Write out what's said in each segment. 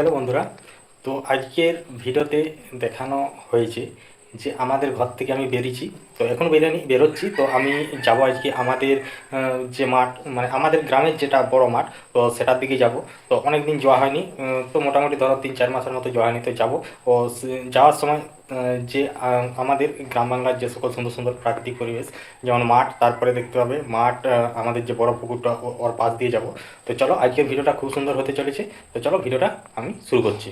Hello বন্ধুরা, তো আজকের ভিডিওতে দেখানো হয়েছে যে আমাদের ঘর থেকে আমি বেরিয়েছি, তো এখনও বেরোচ্ছি। তো আমি যাব আজকে আমাদের যে মাঠ, মানে আমাদের গ্রামের যেটা বড় মাঠ, তো সেটার দিকে যাব। তো অনেক দিন যাওয়া হয়নি, তো মোটামুটি ধরো 3-4 মাসের মতো যাওয়া হয়নি। তো যাব, ও যাওয়ার সময় যে আমাদের গ্রাম বাংলার যে সকল সুন্দর সুন্দর প্রাকৃতিক পরিবেশ, যেমন মাঠ, তারপরে দেখতে পাবে মাঠ, আমাদের যে বড় পুকুরটা ওর পাশ দিয়ে যাব। তো চলো, আজকের ভিডিওটা খুব সুন্দর হতে চলেছে। তো চলো, ভিডিওটা আমি শুরু করছি।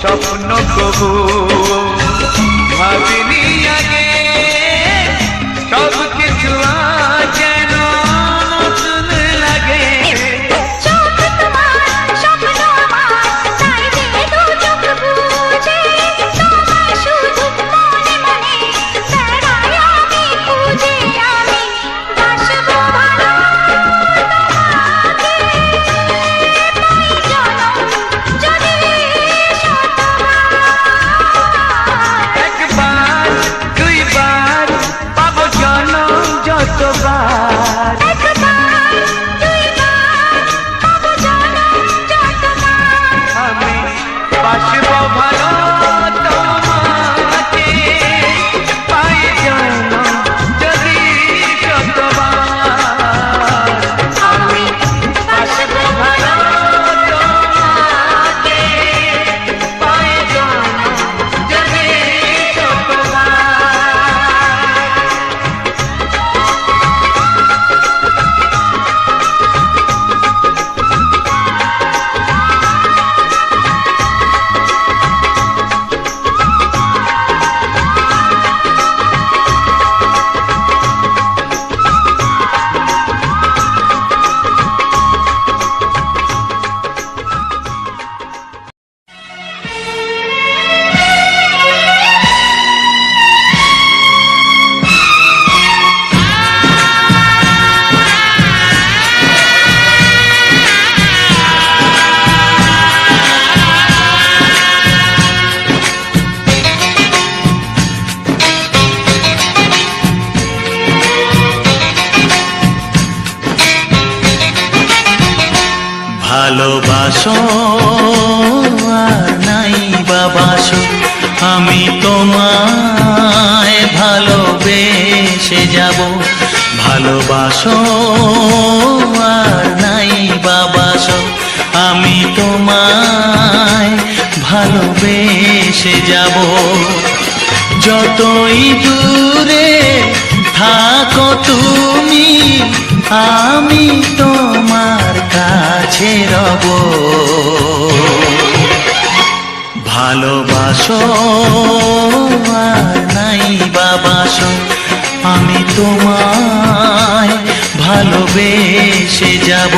স্বপ্ন কবু ভাবিনি আগে, সব কিছু যেন নতুন লাগে। ভালোবাসো আর নাই বাবাসো, আমি তোমায় ভালোবেসে যাব। ভালোবাসো আর নাই বাবাসো, আমি তোমায় ভালোবেসে যাব। যতই দূরে থাকো তুমি, আমি তোমার কাছে রব। ভালোবাসো আর নাই বাবাসো, আমি তোমায় ভালোবেসে যাব।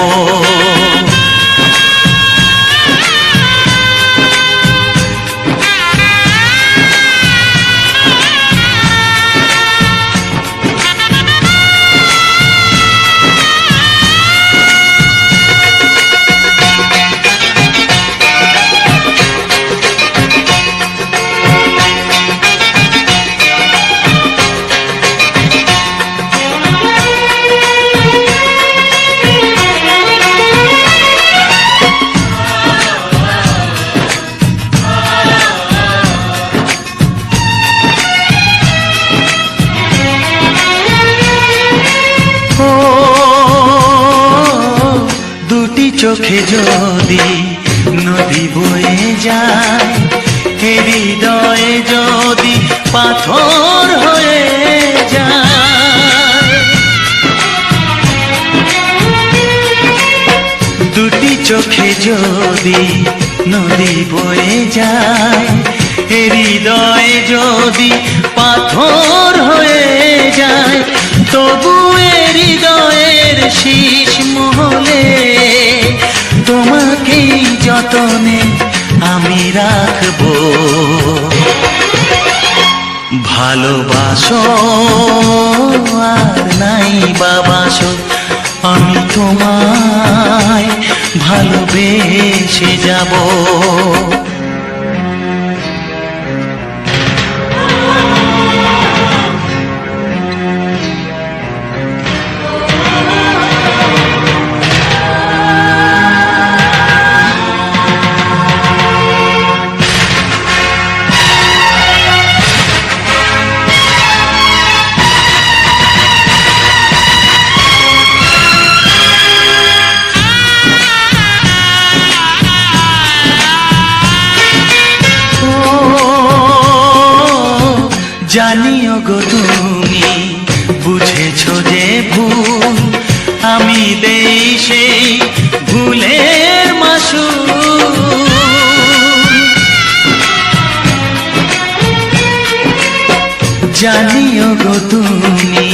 চোখে যদি নদী বয়ে যায়, হৃদয়ে যদি পাথর হয়ে যায়, দুটি চোখে যদি নদী বয়ে যায়, হৃদয়ে যদি পাথর হয়ে যায়, তবু হৃদয়ের শীষ মহলে তোমাকেই যতনে আমি রাখবো। ভালোবাসো আর নাই বাবাসো, আমি তোমায় ভালোবেসে যাব। জানিও গো তুমি বুঝেছো যে ভুল, আমি দেই সেই ভুলের মাসুল। জানিও গো তুমি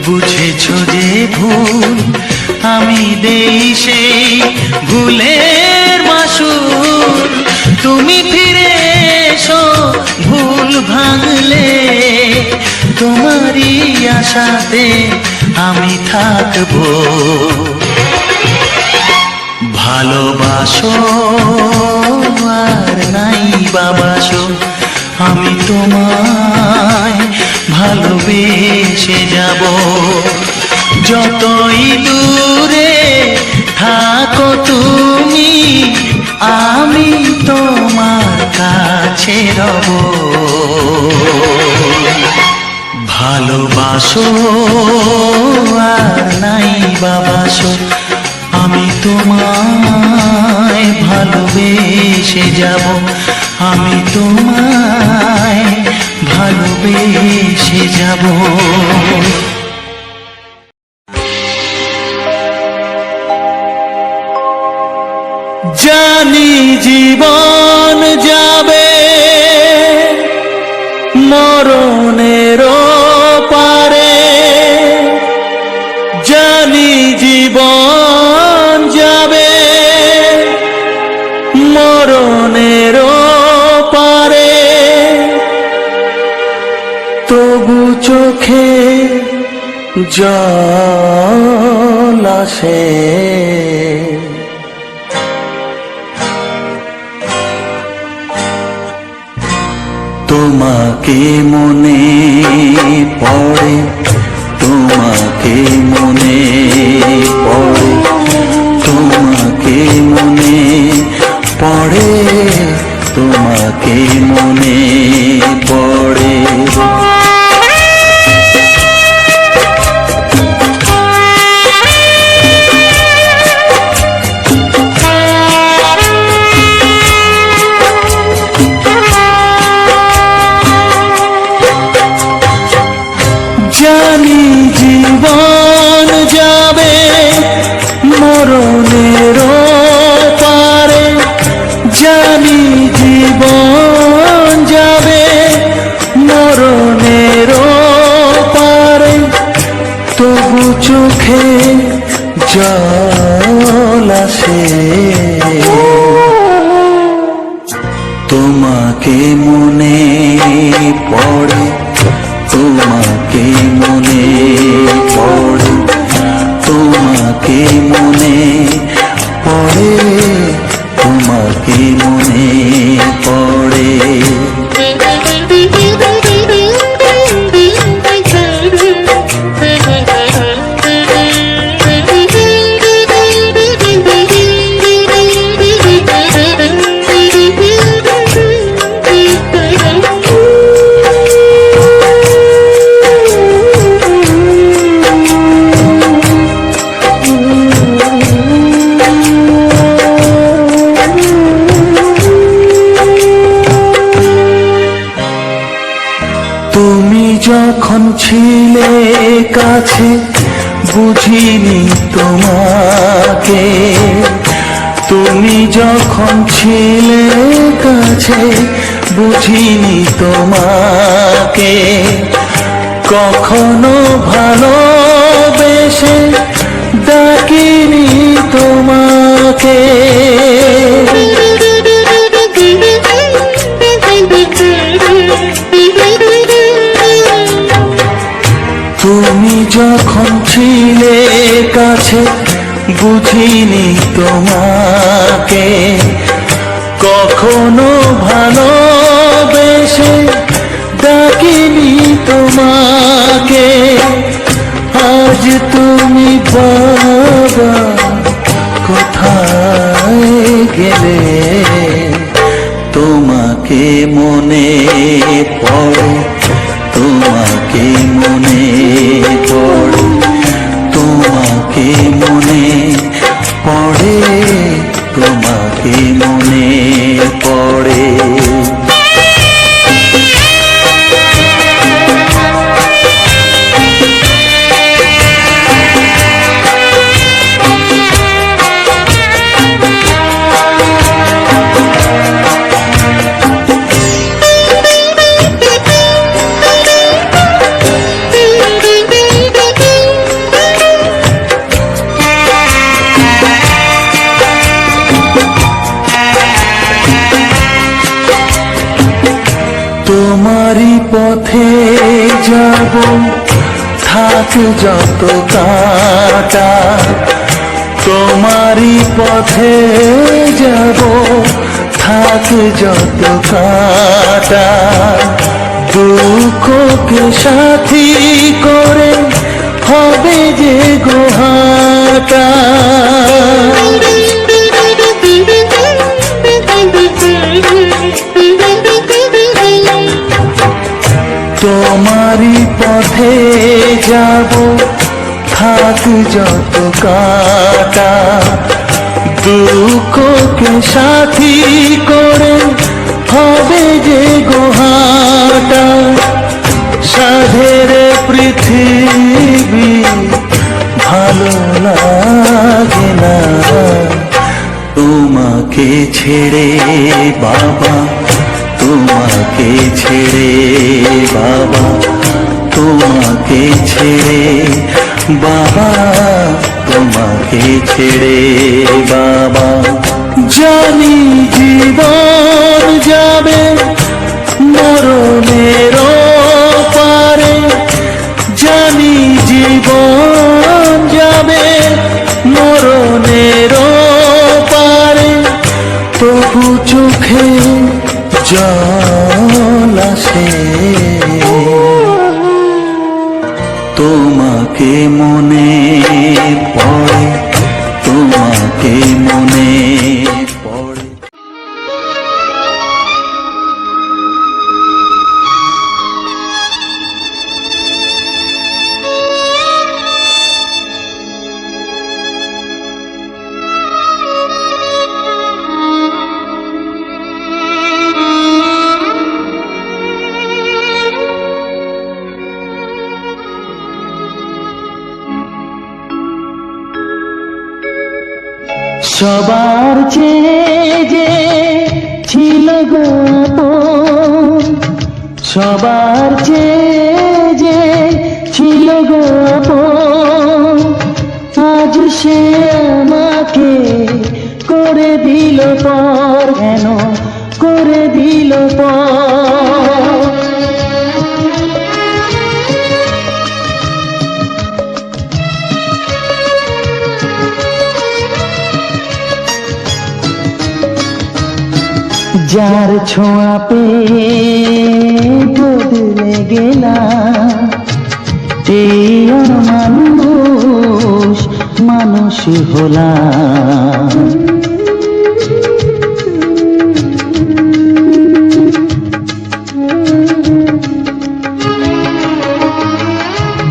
বুঝেছো যে ভুল, আমি দেই সেই ভুলের মাসুল। তুমি ফিরে এসো ভুল ভাঙলে, তোমারই আশাতে আমি থাকবো। ভালোবাসো আর নাই বাবাসো, আমি তোমায় ভালোবেসে যাব। যতই দূরে থাকো তুমি, আমি তোমার কাছে রব। ভালোবাসো আর নাই বাবাসো, আমি তোমায় ভালোবেসে যাব। আমি তোমায় ভালোবেসে যাব। জানি জীবন যাবে মরণের পারে, জানি জীবন যাবে মরণের পারে, তবু চোখে জল আসে। তোমাকে মনে পড়ে, তোমাকে মনে পড়ে, তোমাকে মনে মরণের পারে জানি জীবন যাবে মরণের পারে তবু চোখে জল আসে তোমাকে মনে পড়ে তোমাকে মনে পড়ে তোমাকে মনে পড়ে তোমাকে মনে পড়ে তুমি যখন ছিলে কাছে বুঝিনি তোমাকে তুমি যখন ছিলে কাছে বুঝিনি তোমাকে কখনো ভালোবেসে ডাকিনি তোমাকে তুমি যখন ছিলে কাছে বুঝিনি তোমাকে কখনো ভালোবেসে ডাকিনি তোমাকে আজ তুমি বাবা কোথায় গেলে তোমাকে মনে পড়ে তোমাকে মনে পড়ে তোমাকে মনে পড়ে তোমাকে মনে পড়ে তোমারই পথে যাব থাক যত কাটা তোমারই পথে যাব থাক যত কাটা দুঃখকে সাথী করে হবে যে গোহাটা তোমারই পথে যাব থাক যত কাটা দুঃখকে সাথী করে হবে যে গোহাটা সাধের পৃথিবী ভালো লাগে না তোমাকে ছেড়ে বাবা তোমাকে ছেড়ে বাবা তোমাকে ছেড়ে বাবা তোমাকে ছেড়ে বাবা জানি জীবন যাবে মরণের পারে জানি জীবন যাবে মরণের পারে তবু চোখে জল আসে তোমাকে মনে পড়ে তোমাকে মনে পড়ে সবার চেয়ে যে ছিল গো আপন, সবার চেয়ে যে ছিল গো আপন, আজ সে আমাকে করে দিল পর, কেন করে দিল পর। যার ছোঁয়া পেয়ে বদলে গেলাম, এই মানুষ মানুষ হলাম।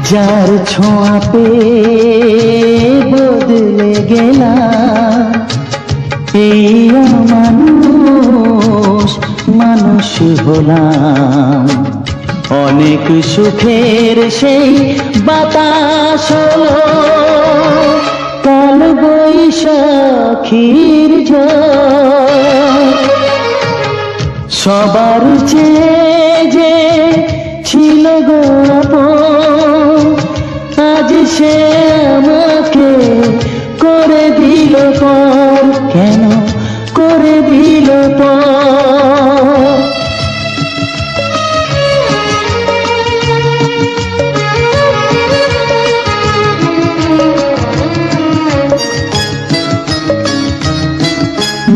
যার ছোঁয়া পেয়ে বদলে গেলাম, এই মানুষ মানুষ হলাম। অনেক সুখের সেই বাতাস হলো কাল বৈশাখীর ঝড়, সবার চেয়ে যে ছিল গো আপন, আজ সে আমাকে করে দিল পর, কেন করে দিল পর।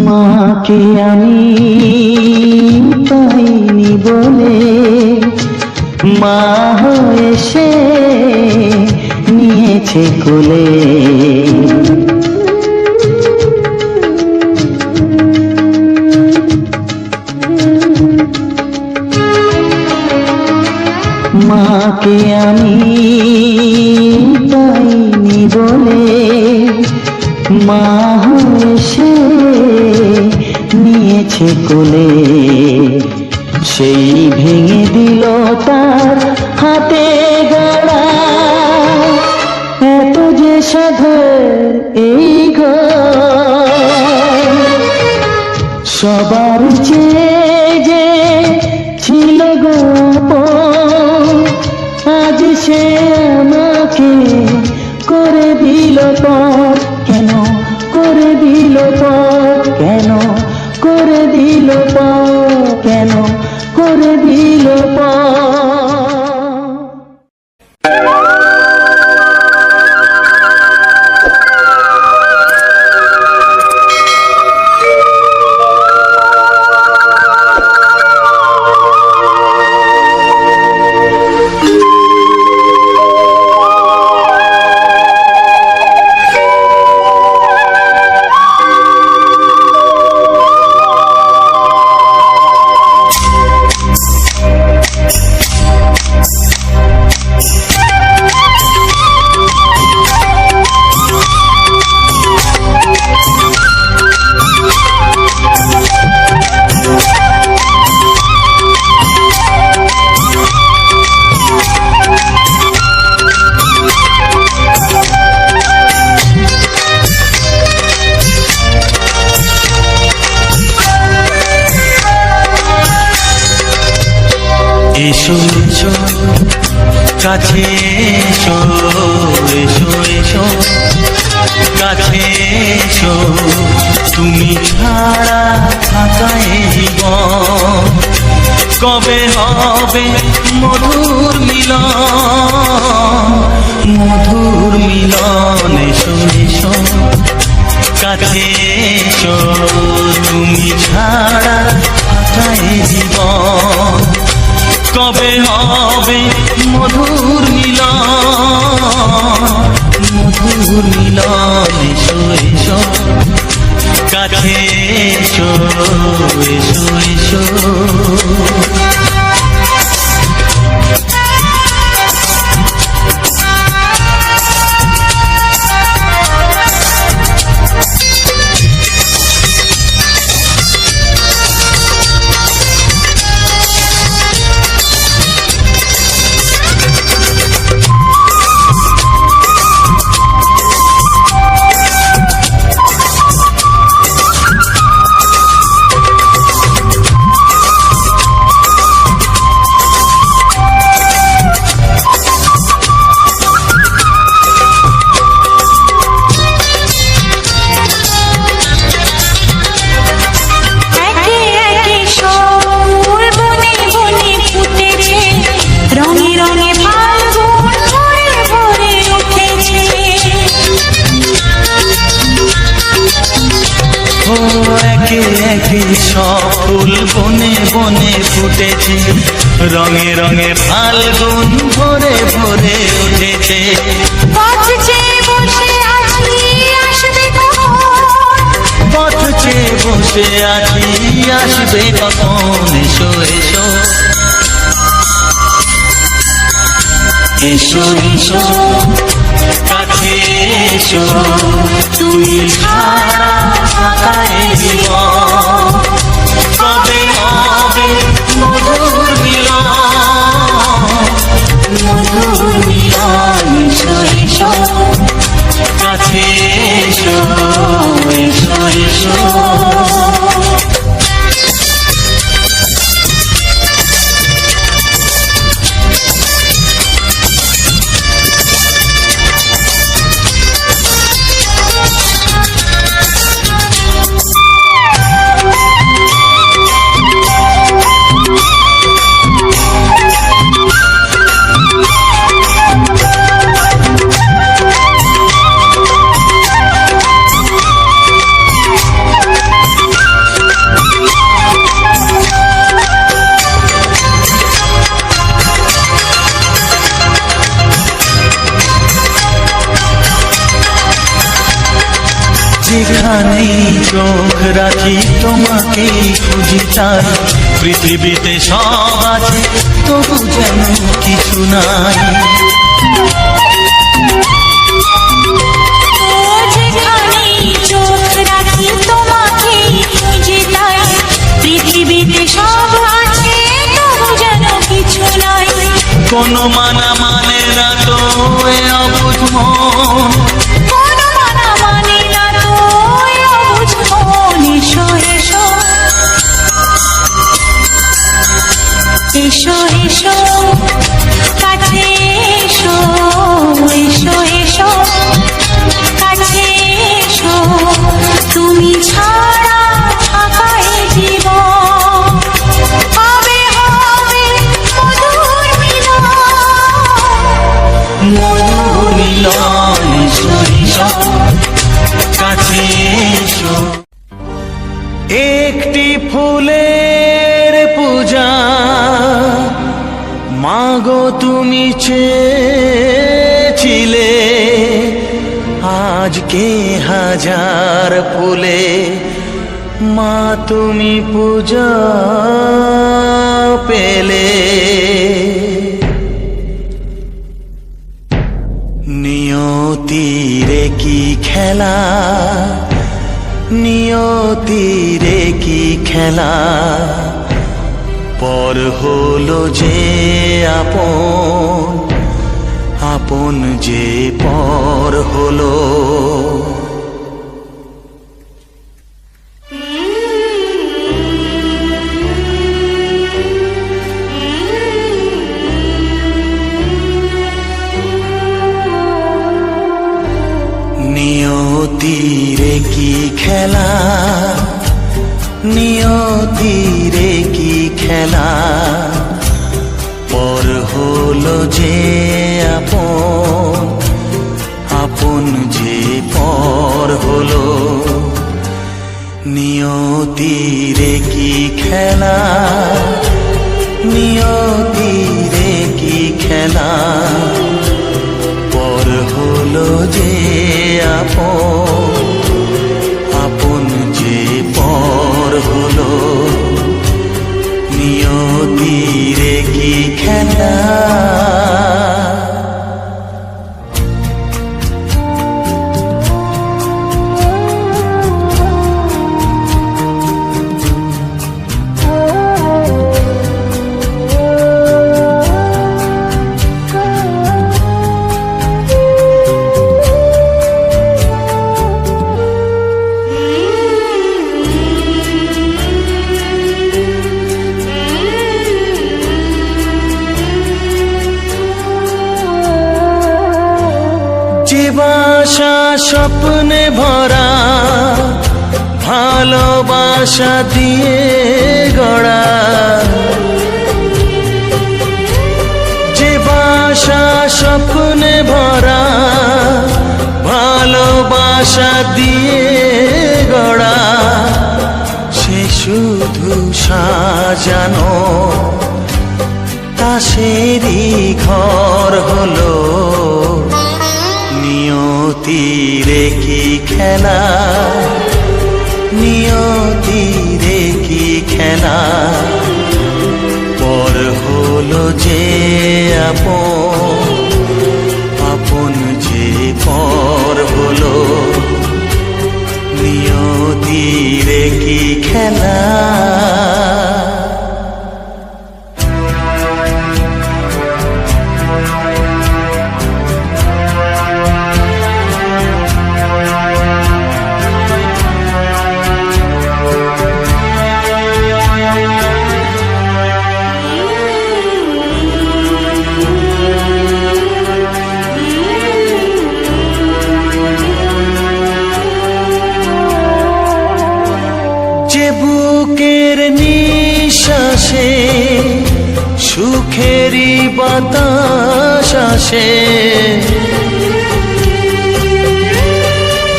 মাকে আমি পাইনি বলে মা হয়ে সে নিয়েছে কোলে। মাকে আমি পাইনি বলে মা হয়ে সে নিয়েছে কোলে। সেই ভেঙে দিল তার হাতে গড়া এত যে সাধের এই ঘর, সবার চেয়ে যে ছিল গো আপন, আজ সে আমাকে করে দিল পর, কেন করে দিল পর, কেন করে দিল পর, কেন করে দিল পর। এসো এসো কাছে এসো, এসো এসো কাছে এসো, তুমি ছাড়া থাকা এই জীবন কবে হবে মধুর মিলন, মধুর মিলন। এসো এসো কাছে এসো, তুমি ছাড়া থাকা এই জীবন কবে হবে মধুর মিলন, মধুর মিলন। এসো এসো কাছে এসো, এসো এসো। ফুটেছে, রঙে রঙে ফাল্গুন ভরে ভরে উঠেছে। পথ চেয়ে বসে আছি আসবে কখন, পথ চেয়ে বসে আছি আসবে কখন, এসো এসো এসো এসো কাছে এসো, তুমি ছাড়া ফাঁকা এ জীবন, কবে হবে মধুর মিলন, মধুর মিলন, এসো এসো কাছে এসো, এসো এসো। যেখানেই চোখ রাখি তোমাকেই খুঁজি চাই, পৃথিবীতে সব আছে তবু যেন কিছু নাই। যেখানেই চোখ রাখি তোমাকেই খুঁজে যাই, পৃথিবীতে সব আছে তবু যেন কিছু নাই। কোনো মানা মানে না তো এ অবুঝ মন, কোনো মানা মানে না তো এ অবুঝ মন, এসো এসো এসো এসো কাছে এসো, এসো এসো কাছে এসো, তুমি ছাড়া ফাঁকা এ জীবন, হবে হবে মধুর মিলন, মধুর মিলন, এসো এসো কাছে এসো। একটি ফুলের পূজা মাগো তুমি চেয়েছিলে, আজকে হাজার ফুলে মা তুমি পূজা পেলে। নিয়তিরে কি খেলা, নিয়তিরে কি খেলা, পর হলো যে আপন, আপন যে পর হলো। নিয়তিরে কি খেলা, নিয়তিরে কি খেলা, পর হলো যে আপন, আপন যে পর হলো। নিয়তিরে কি খেলা, নিয়তিরে কি খেলা, পর হলো যে আপন, আপন যে পর হলো। নিয়তিরে কি খেলা। যে বাসা স্বপ্নে ভরা, ভালোবাসা দিয়ে গড়া, যে বাসা স্বপ্নে ভরা, ভালোবাসা দিয়ে গড়া, সে শুধু সাজানো আকাশেরই ঘর হলো নিয়তিরে কি খেলা, নিয়তিরে কি খেলা, পর হলো যে আপন, আপন যে পর হলো নিয়তিরে কি খেলা। যে বুকের নিঃশ্বাসে সুখেরই বাতাস আসে,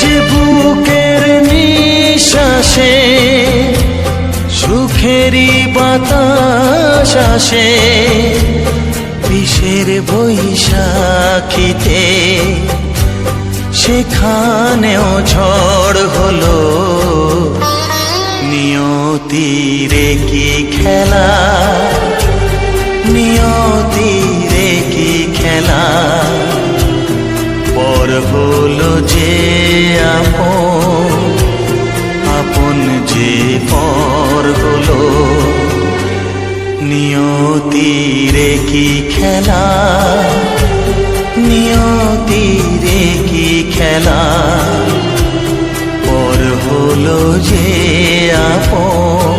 যে বুকের নিঃশ্বাসে সুখেরই বাতাস আসে, বিষের বৈশাখীতে সেখানেও ঝড় হলো নিয়তিরে কি খেলা, নিয়তিরে কি খেলা, পর হলো যে আপন, আপন যে পর হলো নিয়তিরে কি খেলা, নিয়তিরে কি খেলা, পর হলো যে আপন,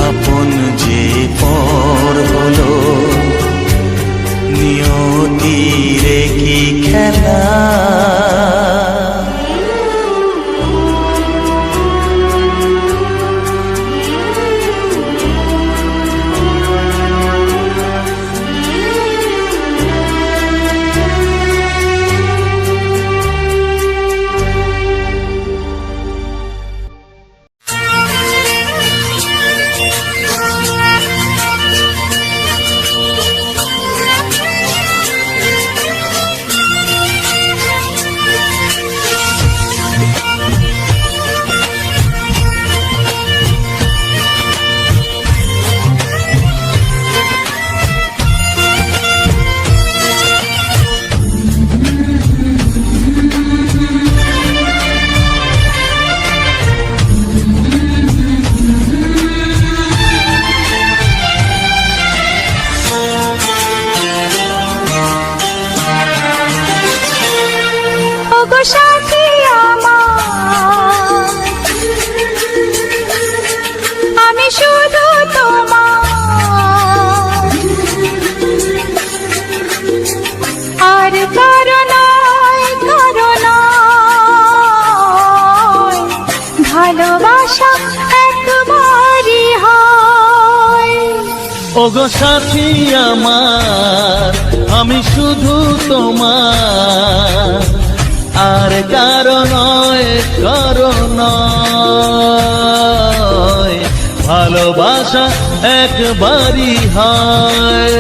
আপন যে পর হলো নিয়তিরে কি খেলা। ওগো সাথী আমার, আমি শুধু তোমার, আর কারো নয়, কারো নয়, ভালোবাসা একবারই হয়। ওগো সাথী আমার, আমি শুধু তোমার, আর কারো নয়, কারো নয়, ভালোবাসা একবারই হয়।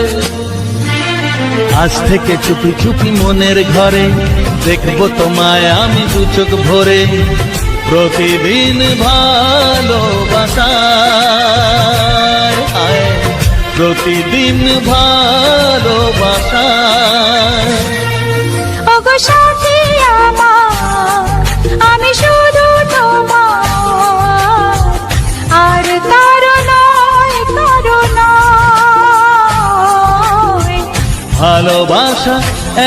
আজ থেকে চুপি চুপি মনের ঘরে দেখবো তোমায় আমি দু চোখ ভরে, প্রতিদিন ভালোবাসায়, প্রতিদিন ভালোবাসায়। ওগো সাথী আমার, আমি শুধু তোমার, আর কারো নয়, কারো নয়, ভালোবাসা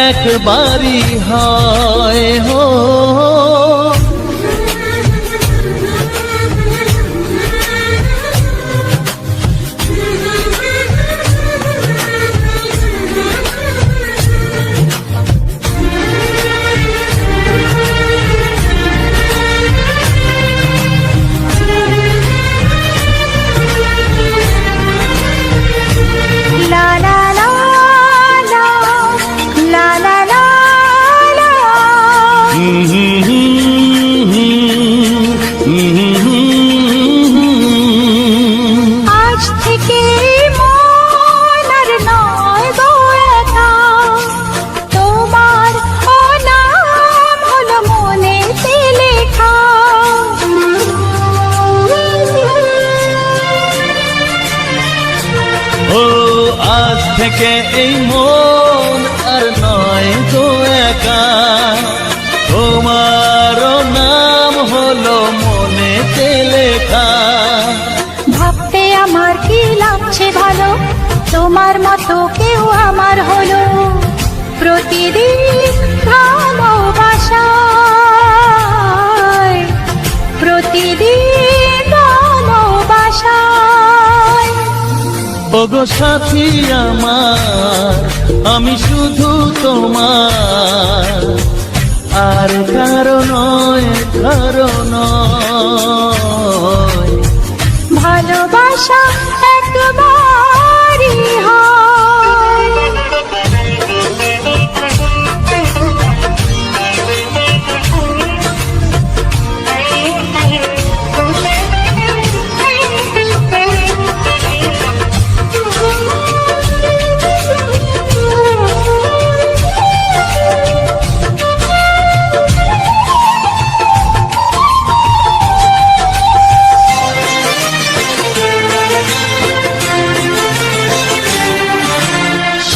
একবারই হয় হো। লা লা লা লা, লা লা লা লা, থেকে এই মন আর নয় গো একা, তোমারও নাম হলো মনেতে লেখা। ভাবতে আমার কি লাগছে ভালো, তোমার মতো কেউ আমার হলো। প্রতিদিন ভালোবাসায়, প্রতিদিন ভালোবাসায়। ওগো সাথী আমার, আমি শুধু তোমার, আর কারো নয়, কারো নয়। ভালোবাসা একবারই হয়।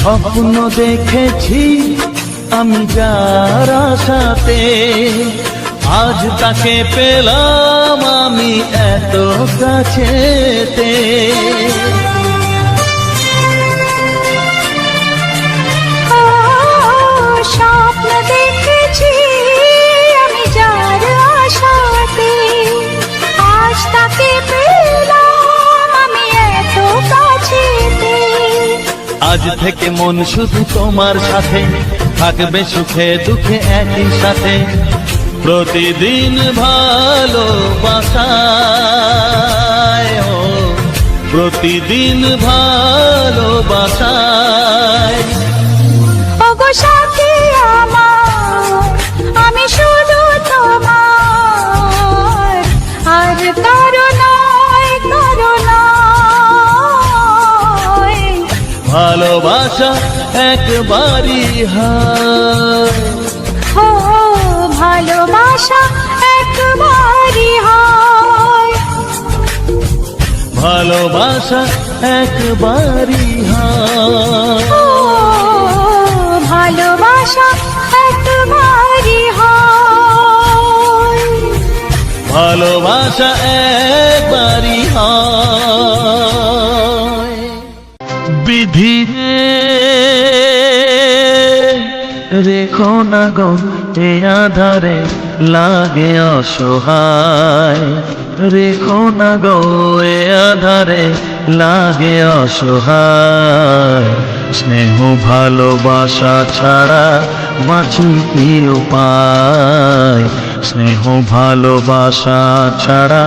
স্বপ্ন দেখেছি আমি যার আশাতে, আজ তাকে পেলাম আমি এত কাছেতে। স্বপ্ন দেখেছি আমি যার আশাতে, আজ তাকে পেলাম আমি এত কাছেতে। আজ থেকে মন শুধু তোমার সাথে, থাকবে সুখে দুঃখে একই সাথে। প্রতিদিন ভালোবাসায়, ও প্রতিদিন ভালোবাসায়। ওগো সাথী আমার, আমি শুধু তোমার, আর কারো নয়, কারো নয়। ভালোবাসা একবারই হয়, ও ভালোবাসা একবারই হয়। ভালোবাসা একবারই হয়। ও ভালোবাসা একবারই হয়। ভালোবাসা একবারই হয়। বিধি রেখো না গো এ আধারে, লাগে অসহায়। রেখো না গো এ আধারে, লাগে অসহায়। স্নেহ ভালোবাসা ছাড়া বাঁচি কি উপায়? স্নেহ ভালোবাসা ছাড়া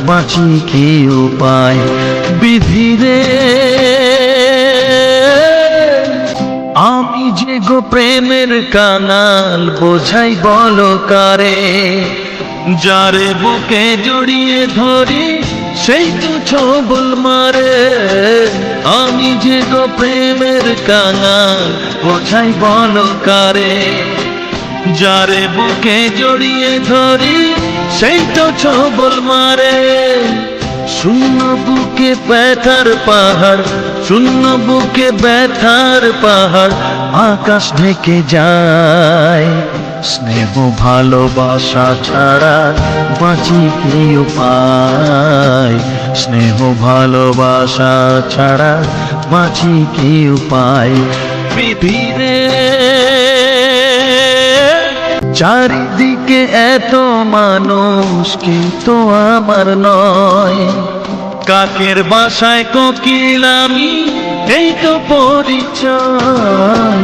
বাঁচি কি উপায়? বিধিরে আমি যে গো প্রেমের কাঙাল, বোঝাই বলো কারে? যারে বুকে জড়িয়ে ধরি সেই তো ছবল মারে। আমি যে গো প্রেমের কাঙাল, বোঝাই বলো কারে? যারে বুকে জড়িয়ে ধরি সেই তো ছবল মারে। শূন্য বুকে ব্যথার পাহাড়, শূন্য বুকে ব্যথার পাহাড়, আকাশ ঢেকে যায়। স্নেহ ভালোবাসা ছাড়া বাঁচি কি উপায়? স্নেহ ভালোবাসা ছাড়া বাঁচি কি উপায়? বিধিরে চারিদিকে এত মানুষ, কিন্তু আমার নয়। কাকের বাসায় কোকিল আমি, এই তো পরিচয়।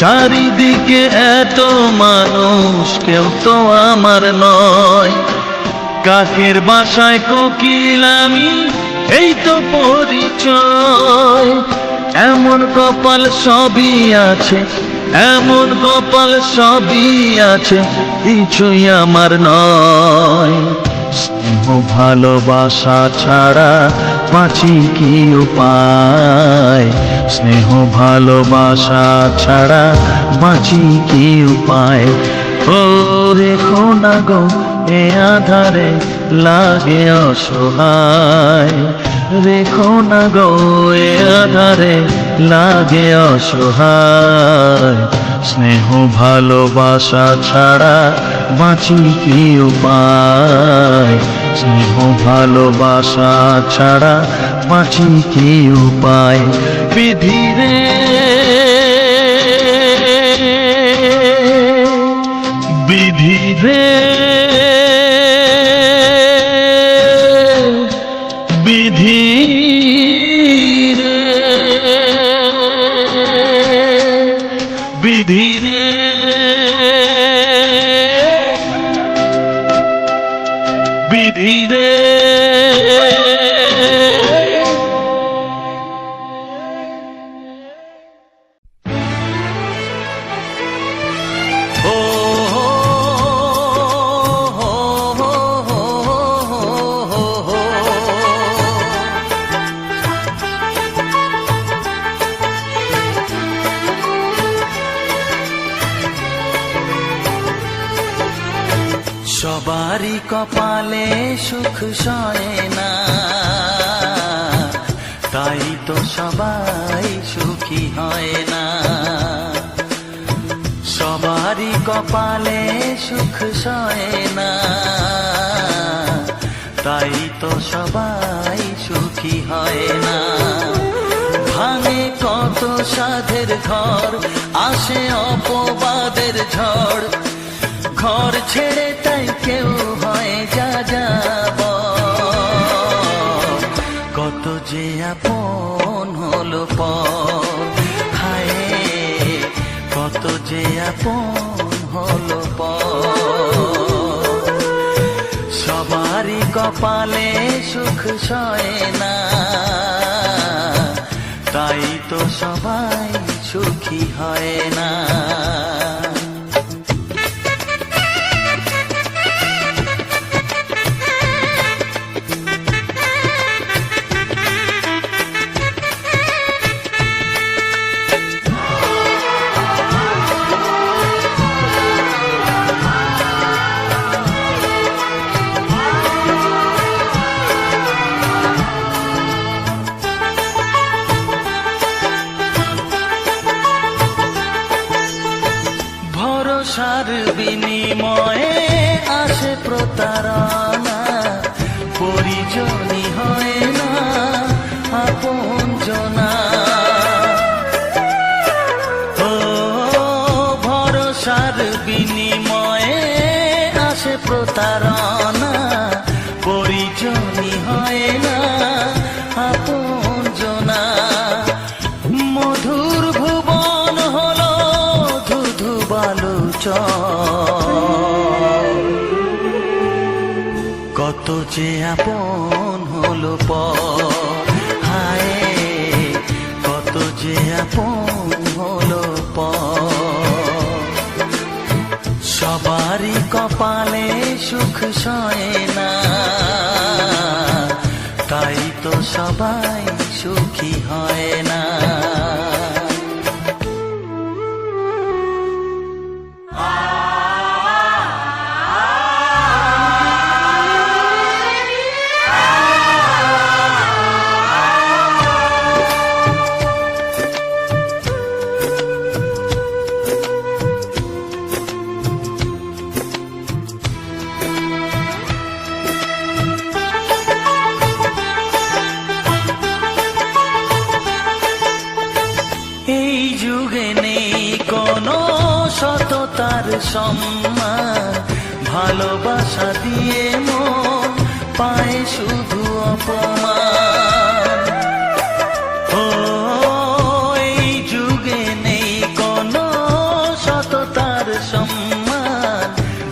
চারিদিকে এত মানুষ, কেউ তো আমার নয়। কাকের বাসায় কোকিল আমি, এই তো পরিচয়। এমন কপাল সবই আছে, এমন কপাল সবই আছে, কিছুই আমার নয়। স্নেহ ভালোবাসা ছাড়া বাঁচি কি উপায়? স্নেহ ভালোবাসা ছাড়া বাঁচি কি উপায়? ও রেখো না গো এ আধারে, লাগে অসহায়। রেখো না গো এ আধারে লাগে অসহায়, স্নেহ ভালোবাসা ছাড়া বাঁচি কি উপায়, স্নেহ ভালোবাসা ছাড়া বাঁচি কি উপায়। বিধি রে বিধি রে বিধি রে বিধি রে বিধি রে। সবারই কপালে সুখ সয় না, তাই তো সবাই সুখী হয় না। সবারই কপালে সুখ সয় না, তাই তো সবাই সুখী হয় না। ভাঙে কত সাধের ঘর, আসে অপবাদের ঝড়, ঘর ছেড়ে তাই কেউ হয় যা যাব। কত যে আপন হলো পর, হায় কত যে আপন হলো পর। সবারই কপালে সুখ সয় না, তাই তো সবাই সুখী হয় না। ভরসার বিনিময়ে আসে প্রতারণা, পরিজনই হয় না আপনজনা। ও ভরসার বিনিময়ে আসে প্রতারণা, পরিজনই হয় না আপনজনা। মধুর ভুবন হলো ধুধু কত যে আপন হলো পর, হায় কত যে আপন হলো পর। সবারই কপালে সুখ সয় না, তাই তো সবাই সুখী হয় না। এই যুগে নেই কোনো সততার সম্মান, ভালোবাসা দিয়ে মন পায় শুধু অপমান। ও এই যুগে নেই কোনো সততার সম্মান,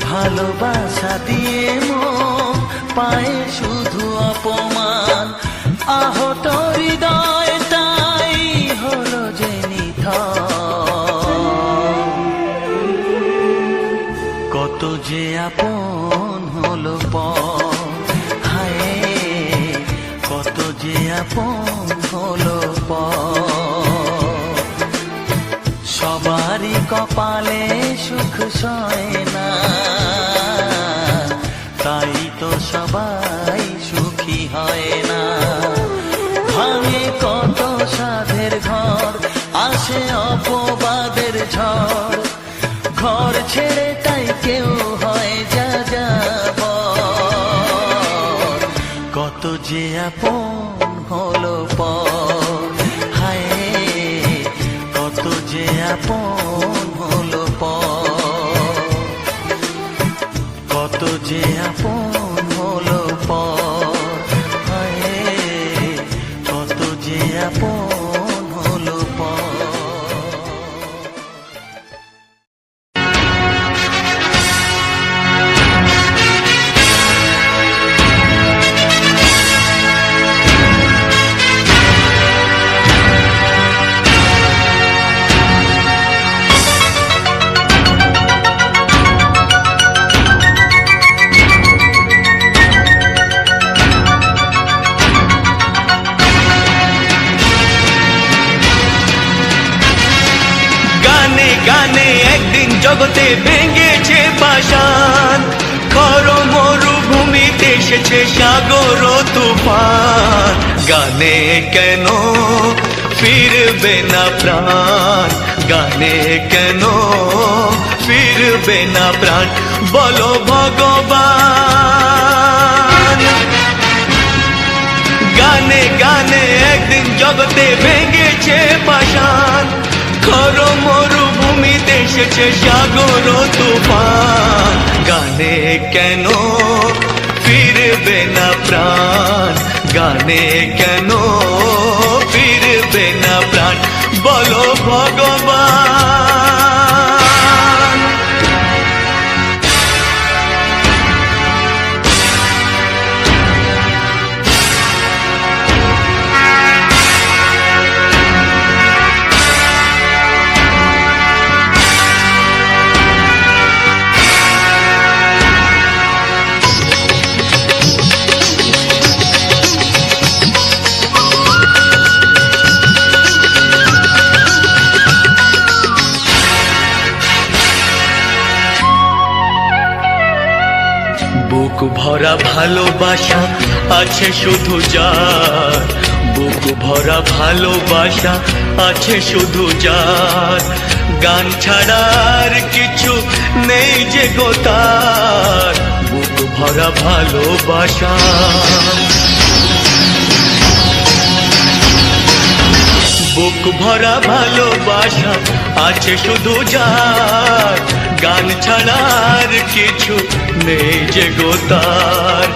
ভালোবাসা দিয়ে মন পায় শুধু অপমান। আহত হৃদয় তাই হলো যে কত যে আপন হলো পর, হায় কত যে আপন হলো পর। সবারই কপালে সুখ সয় না, তাই তো সবাই সুখী হয় না। আসে অপবাদের ঝড়, ঘর ছেড়ে তাই কেউ হয় যা যাবার। কত যে আপন হলো পর, হায় কত যে আপন হলো পর, কত যে আপন হলো পর, হায় কত যে আপন হলো পর। গানে গানে একদিন জগতে ভেঙেছে পাষাণ, খর মরুভূমিতে এসেছে সাগর তুফান। গানে কেন ফিরবে না প্রাণ, গানে কেন ফিরবে না প্রাণ, বলো ভগবান। গানে গানে একদিন জগতে ভেঙেছে পাষাণ, খর মরুভূমিতে এসেছে সাগর তুফান। গানে কেন ফিরবে না প্রাণ, গানে কেন ফিরবে না প্রাণ, বলো ভগবান। বুক ভরা ভালোবাসা আছে শুধু যার, বুক ভরা ভালোবাসা আছে শুধু যার, গান ছাড়ার কিছু নেই যে গো তার, বুক ভরা ভালোবাসা। বুক ভরা ভালোবাসা আছে শুধু যার, গান ছাড়ার কিছু নেই যে গো তার,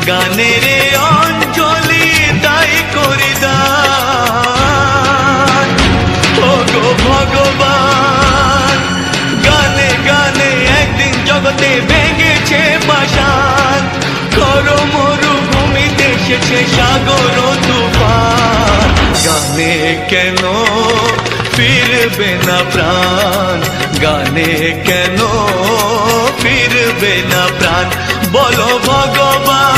গানের অঞ্জলি তাই করে দান, ও গো ভগবান। গানে গানে একদিন জগতে ভেঙেছে পাষাণ, খর মরুভূমিতে এসেছে সাগর তুফান। গানে কেন ফিরবে না প্রাণ, গানে কেন ফিরবে না প্রাণ, বলো ভগবান।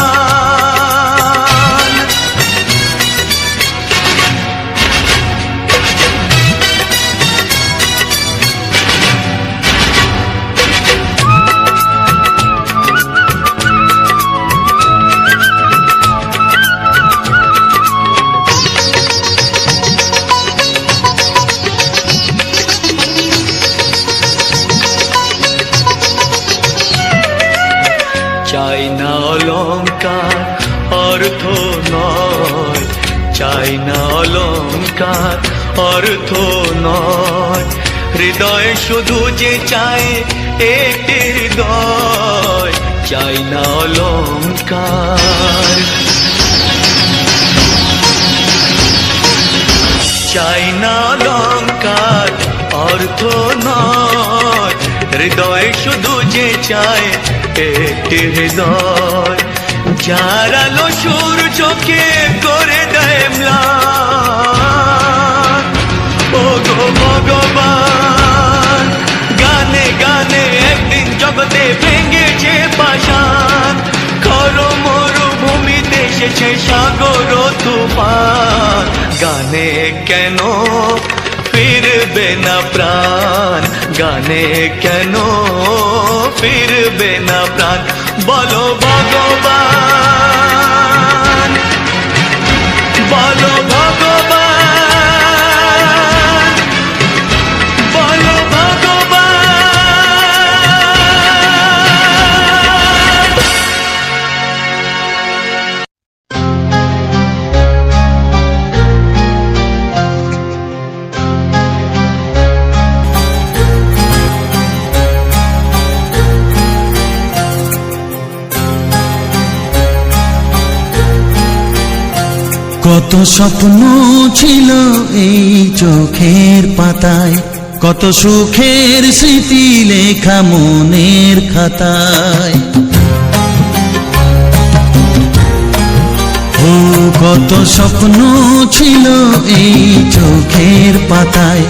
চাই না অলংকার অর্থ নয়, চাই না অলংকার অর্থ নয়, হৃদয় শুধু যে চায় একটি হৃদয়, চাই না অলংকার। চাই না অলংকার অর্থ নয়, হৃদয় শুধু যে চায় একটি হৃদয়, যার আলো সূর্যকে করে দেয় ম্লান, ও গো ভগবান। গানে গানে একদিন জগতে ভেঙেছে পাষাণ, খর মরুভূমিতে এসেছে সাগর তুফান। গানে কেন ফিরবে না প্রাণ, গানে কেন ফিরবে না প্রাণ, বলো ভগবান, বলো ভগবান, কত স্বপ্ন ছিল এই চোখের পাতায়, কত সুখের স্মৃতি লেখা মনের খাতায়। ও কত স্বপ্ন ছিল এই চোখের পাতায়,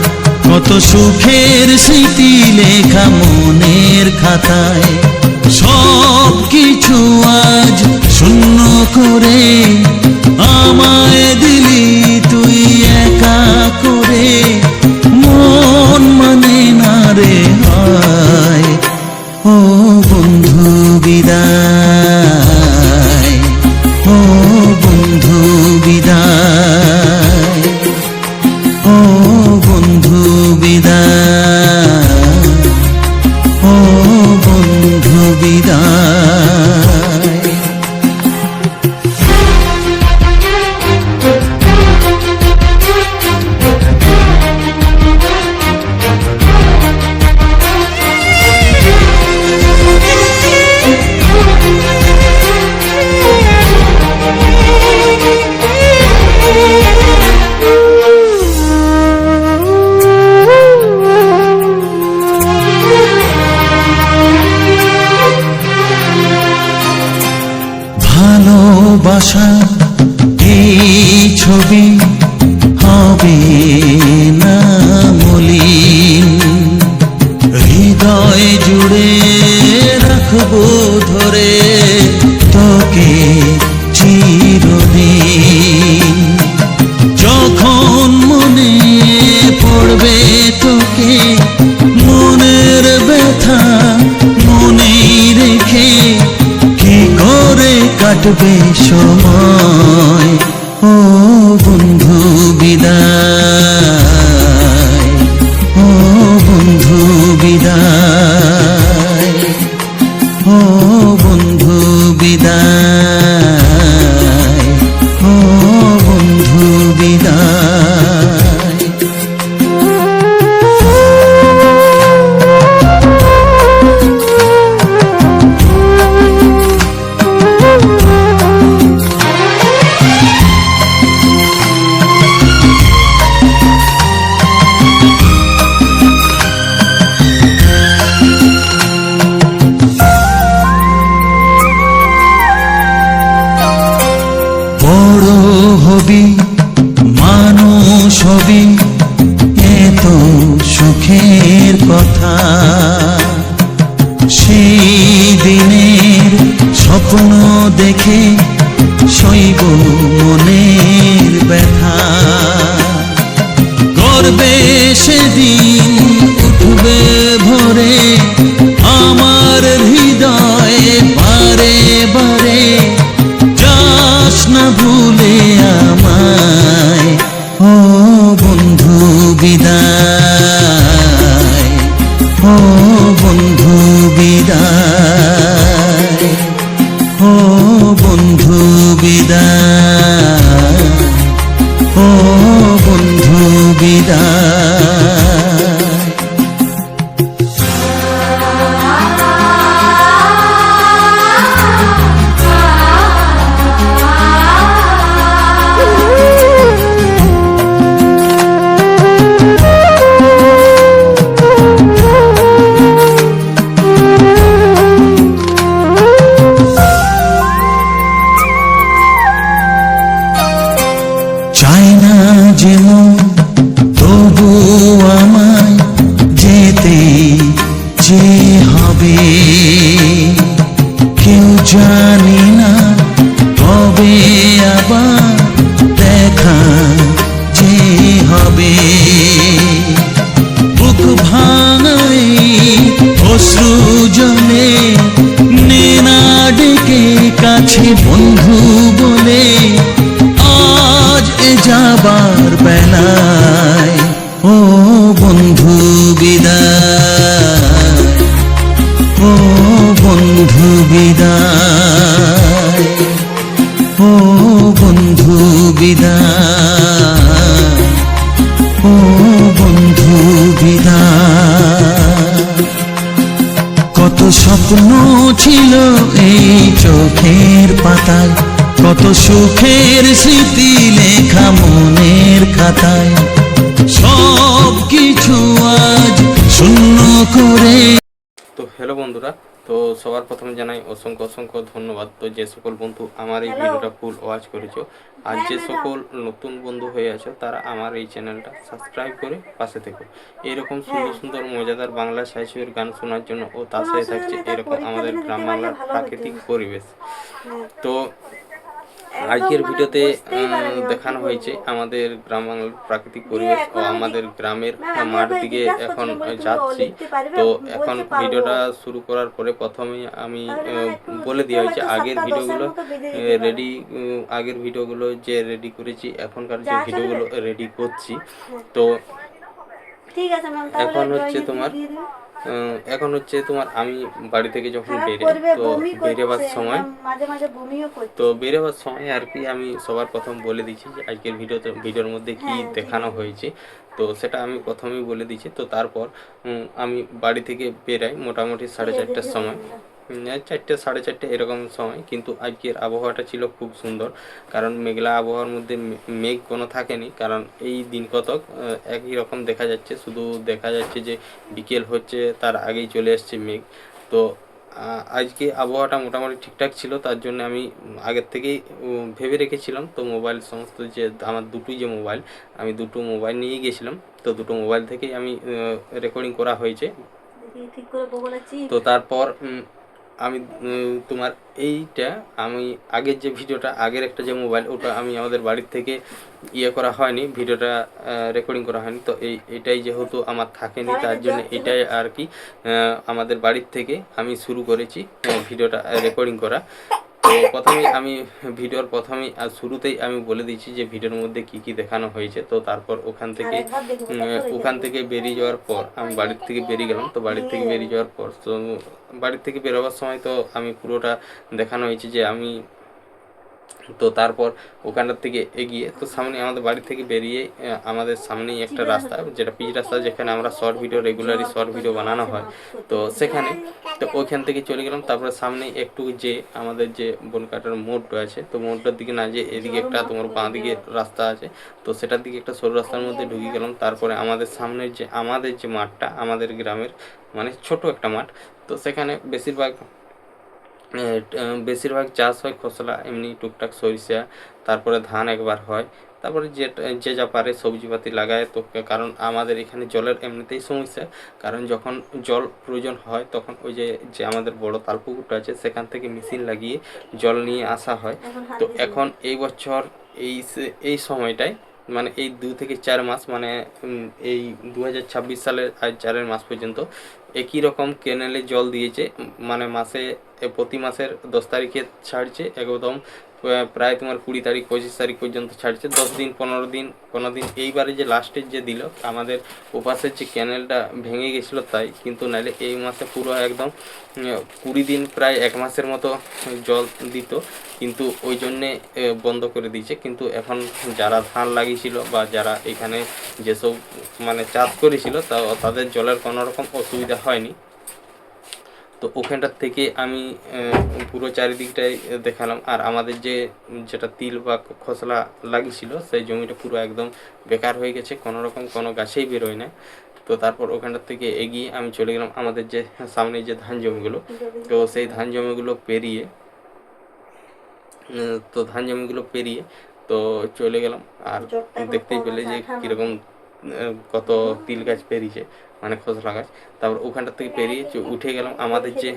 কত সুখের স্মৃতি লেখা মনের খাতায়। সব কিছু আজ শূন্য করে আমায় দিলি তুই একা করে, মন মানে না রে হায়। ও বন্ধু বিদায়, ও বন্ধু বিদায়, ও বন্ধু বিদায়, ও বন্ধু বিদায়। ভালোবাসা এই ছবি হবে না মলিন, হৃদয় জুড়ে রাখবো ধরে তোকে চিরদিন। যখন মনে পড়বে তোকে মনের ব্যথা মনেই রেখে, কি করে কাটবে সময়। ও বন্ধু বিদায়, ও বন্ধু বিদায়, ও বন্ধু বিদায়, ও বন্ধু বিদায়। বড় হবি মানুষ হবি এত সুখের কথা, সেই দিনের স্বপ্ন দেখে সইব মনের ব্যথা। গর্বে সেদিন উঠবে ভরে আমার হৃদয়ে বারে বারে, যাস না ভুলে আমায়। ও বন্ধু বিদায়, ও বন্ধু বিদায়, ও বন্ধু বিদায়, ও বন্ধু বিদায়। চাই না যেমন তবু আমায় যেতে যে হবে, কেউ জানি না কবে আবার দেখা যে হবে। বুক ভাঙাই অশ্রু জলে নে না ডেকে কাছে বন্ধু বলে, আজ এ যাবার বেলায়। ও বন্ধু বিদায়, ও বন্ধু বিদায়, ও বন্ধু বিদায়, ও বন্ধু বিদায়। কত স্বপ্ন ছিল এই চোখের পাতায়, কত সুখের স্মৃতি লেখা মনের খাতায়, সব কিছু আজ শূন্য করে। তো হ্যালো বন্ধুরা, তো সবার প্রথমে জানাই অসংখ্য অসংখ্য ধন্যবাদ। তো যে সকল বন্ধু আমার এই ভিডিওটা ফুল ওয়াচ করেছো, আর যে সকল নতুন বন্ধু হয়ে আছো তারা আমার এই চ্যানেলটা সাবস্ক্রাইব করে পাশে থেকো। এরকম সুন্দর সুন্দর মজাদার বাংলা সাহিত্যের গান শোনার জন্য, ও তার সাথে থাকছে এরকম আমাদের গ্রাম বাংলার প্রাকৃতিক পরিবেশ। তো আজকের ভিডিওতে দেখানো হয়েছে আমাদের গ্রাম বাংলার প্রাকৃতিক পরিবেশ ও আমাদের গ্রামের মাঠ দিকে এখন যাচ্ছি। তো এখন ভিডিওটা শুরু করার পরে প্রথমে আমি বলে দেওয়া হয়েছে আগের ভিডিওগুলো যে রেডি করেছি, এখনকার যে ভিডিওগুলো রেডি করছি। তো ঠিক আছে ম্যাম, এখন হচ্ছে তোমার আমি বাড়ি থেকে যখন বেরোবার সময়, মাঝে মাঝে বমিও করছে। তো বেরোবার সময় আর কি আমি সবার প্রথম বলে দিচ্ছি যে আজকের ভিডিওর মধ্যে কি দেখানো হয়েছে। তো সেটা আমি প্রথমেই বলে দিচ্ছি। তো তারপর আমি বাড়ি থেকে বেরাই মোটামুটি 4:30টার সময়, 4টে 4:30 এরকম সময়। কিন্তু আজকের আবহাওয়াটা ছিল খুব সুন্দর, কারণ মেঘলা আবহাওয়ার মধ্যে মেঘ কোনো থাকেনি। কারণ এই দিন কতক একই রকম দেখা যাচ্ছে, শুধু দেখা যাচ্ছে যে বিকেল হচ্ছে তার আগেই চলে আসছে মেঘ। তো আজকে আবহাওয়াটা মোটামুটি ঠিকঠাক ছিল, তার জন্য আমি আগের থেকেই ভেবে রেখেছিলাম। তো মোবাইল সমস্ত যে আমার মোবাইল, আমি দুটো মোবাইল নিয়ে গিয়েছিলাম। তো দুটো মোবাইল থেকেই আমি রেকর্ডিং করা হয়েছে। ঠিক করে বলেছি। তো তারপর আমি তোমার আমি আগের যে ভিডিওটা, আগের একটা যে মোবাইল, ওটা আমি আমাদের বাড়ির থেকে করা হয়নি, ভিডিওটা রেকর্ডিং করা হয়নি। তো এটাই যেহেতু আমার থাকেনি, তার জন্য এটাই আর কি আমাদের বাড়ির থেকে আমি শুরু করেছি ভিডিওটা রেকর্ডিং করা। তো ভিডিওর প্রথমেই আর শুরুতেই আমি বলে দিচ্ছি যে ভিডিওর মধ্যে কি কি দেখানো হয়েছে। তো তারপর ওখান থেকে বেরিয়ে যাওয়ার পর আমি বাড়ির থেকে বেরিয়ে গেলাম। তো বাড়ির থেকে বেরিয়ে যাওয়ার পর, তো বাড়ির থেকে বেরোবার সময় তো আমি পুরোটা দেখানো হয়েছে যে আমি, তো তারপর ওখানটার থেকে এগিয়ে, তো সামনে আমাদের বাড়ি থেকে বেরিয়ে আমাদের সামনেই একটা রাস্তা, যেটা পিচ রাস্তা, যেখানে আমরা রেগুলারই শর্ট ভিডিও বানানো হয়। তো সেখানে, তো ওইখান থেকে চলে গেলাম। তারপরে সামনে একটু যে আমাদের যে বনকাটার মোড়টা আছে, তো মোড়টার দিকে না যে এদিকে একটা তোমার বাঁ দিকে রাস্তা আছে, তো সেটার দিকে একটা সরু রাস্তার মধ্যে ঢুকে গেলাম। তারপরে আমাদের সামনের যে আমাদের মাঠটা, আমাদের গ্রামের মানে ছোট একটা মাঠ, তো সেখানে বেশিরভাগ চাষ হয় খসলা, এমনি টুকটাক সরিষা, তারপরে ধান একবার হয়, তারপরে যে যা পারে সবজিপাতি লাগায়। তো কারণ আমাদের এখানে জলের এমনিতেই সমস্যা, কারণ যখন জল প্রয়োজন হয় তখন ওই যে আমাদের বড় তালপুকুরটা আছে, সেখান থেকে মেশিন লাগিয়ে জল নিয়ে আসা হয়। তো এখন এই বছর এই সময়টায়, মানে এই 2 থেকে 4 মাস, মানে এই 2026 সালের আজ 4 মাস পর্যন্ত একই রকম কেনেলে জল দিয়েছে। মানে প্রতি মাসের 10 তারিখে ছাড়ছে, একদম প্রায় তোমার 20 তারিখ 25 তারিখ পর্যন্ত ছাড়ছে, 10 দিন 15 দিন 15 দিন। এইবারে যে লাস্টের যে দিল, আমাদের ওপাশের যে ক্যানেলটা ভেঙে গেছিলো তাই, কিন্তু নাহলে এই মাসে পুরো একদম 20 দিন, প্রায় 1 মাসের মতো জল দিত, কিন্তু ওই জন্যে বন্ধ করে দিয়েছে। কিন্তু এখন যারা ধান লাগিয়েছিল বা যারা এখানে যেসব মানে চাষ করেছিল, তাদের জলের কোনো রকম অসুবিধা হয়নি। তো ওখানটার থেকে আমি পুরো চারিদিকটাই দেখালাম। আর আমাদের যেটা তিল বা খসলা লাগিয়েছিল, সেই জমিটা পুরো একদম বেকার হয়ে গেছে, কোনো রকম কোনো গাছেই বেরোয় না। তো তারপর ওখানটার থেকে এগিয়ে আমি চলে গেলাম আমাদের যে সামনে যে ধান জমিগুলো, তো সেই ধান জমিগুলো পেরিয়ে তো চলে গেলাম। আর দেখতেই পেলে যে কীরকম কত তিল গাছ পেরিয়েছে, মানে খসলা গাছ। তারপর ওখানটার থেকে পেরিয়ে উঠে গেলাম আমাদের যে